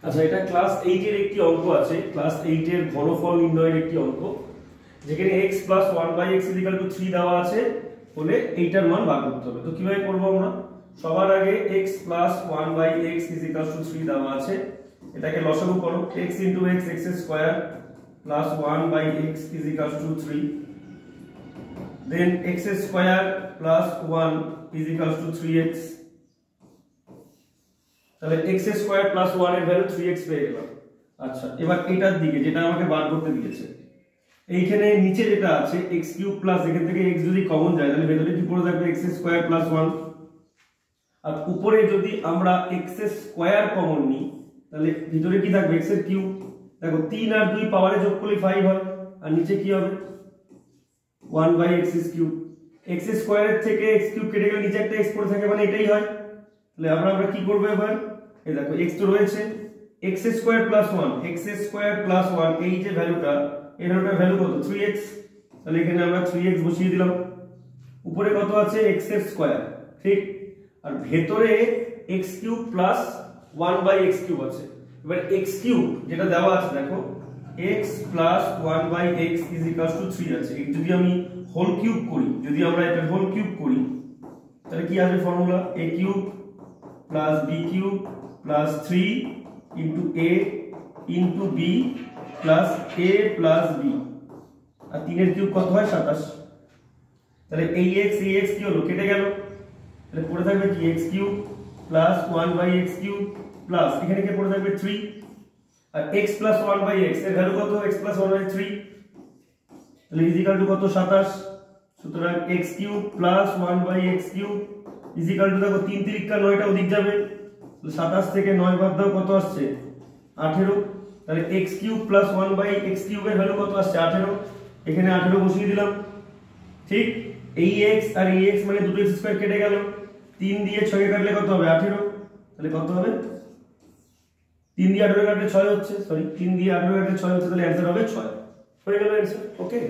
আচ্ছা, এটা ক্লাস 8 এর একটি অঙ্ক আছে, ক্লাস 8 এর ঘনফল নির্ণয়ের একটি অঙ্ক, যেখানে x + 1/x = 3 দেওয়া আছে বলে এইটার মান বার করতে হবে। তো কিভাবে করব আমরা? সবার আগে x + 1/x = 3 দেওয়া আছে, এটাকে লসাগু করো। x * x x² + 1/x = 3, then x² + 1 = 3x। তাহলে x² + 1 এর ভ্যালু 3x পেয়ে গেলাম। আচ্ছা, এবার এটার দিকে যেটা আমাকে বার করতে দিয়েছে, এইখানে নিচে যেটা আছে x³ প্লাস, এখান থেকে x যদি কমন যায় তাহলে ভেতরে কি পড়ে থাকবে? x² + 1। আর উপরে যদি আমরা x² কমন নিই তাহলে ভিতরে কি থাকবে? x এর কিউব। দেখো 3 আর 2 পাওয়ারে যোগ করলে 5 হয়, আর নিচে কি হবে? 1/x³ x² এর থেকে x³ কেটে গেলে নিচে একটা x পড়ে থাকে, মানে এটাই হয়। তাহলে আমরা কি করব এবার? এই দেখো x তো রয়েছে, x² + 1 x² + 1 এই যে ভ্যালুটা, এই ভ্যালুটার ভ্যালু কত? 3x। তাহলে এখানে আমরা 3x বসিয়ে দিলাম। উপরে কত আছে? x², ঠিক। আর ভেতরে x³ + 1/x³ আছে। এবার x³ যেটা দেওয়া আছে দেখো, x + 1/x = 3 আছে। যদি আমি হোল কিউব করি, যদি আমরা এটা হোল কিউব করি তাহলে কি আসবে formula? a³ + b³ + 3 * a * b + a + b, আর 3 এর কিউব কত হয়? 27। তাহলে এই x কি হলো? কেটে গেল। তাহলে পড়ে থাকবে কি? x³ + 1/x³ প্লাস এখানে কি পড়ে থাকবে? 3। আর x + 1/x এর ভ্যালু কত? x + 1/3। তাহলে = কত? 27। সুতরাং x³ + 1/x³ দেখো 3 × 3 = 9টা ওদিক যাবে, 27 থেকে 9 বাদ দাও, কত আসছে? 18। তাহলে x³ + 1/x³ এর ভ্যালু কত আসছে? 18। এখানে 18 বসিয়ে দিলাম, ঠিক। এই x আর এই x মানে দুটো x² কেটে গেল, 3 দিয়ে 6 কাটলে কত হবে? 18। তাহলে কত হবে? 3 দিয়ে 18 কাটলে 6 হচ্ছে, সরি 3 দিয়ে 18 কাটলে 6 হচ্ছে, তাহলে অ্যানসার হবে 6। হয়ে গেল অ্যানসার। ওকে।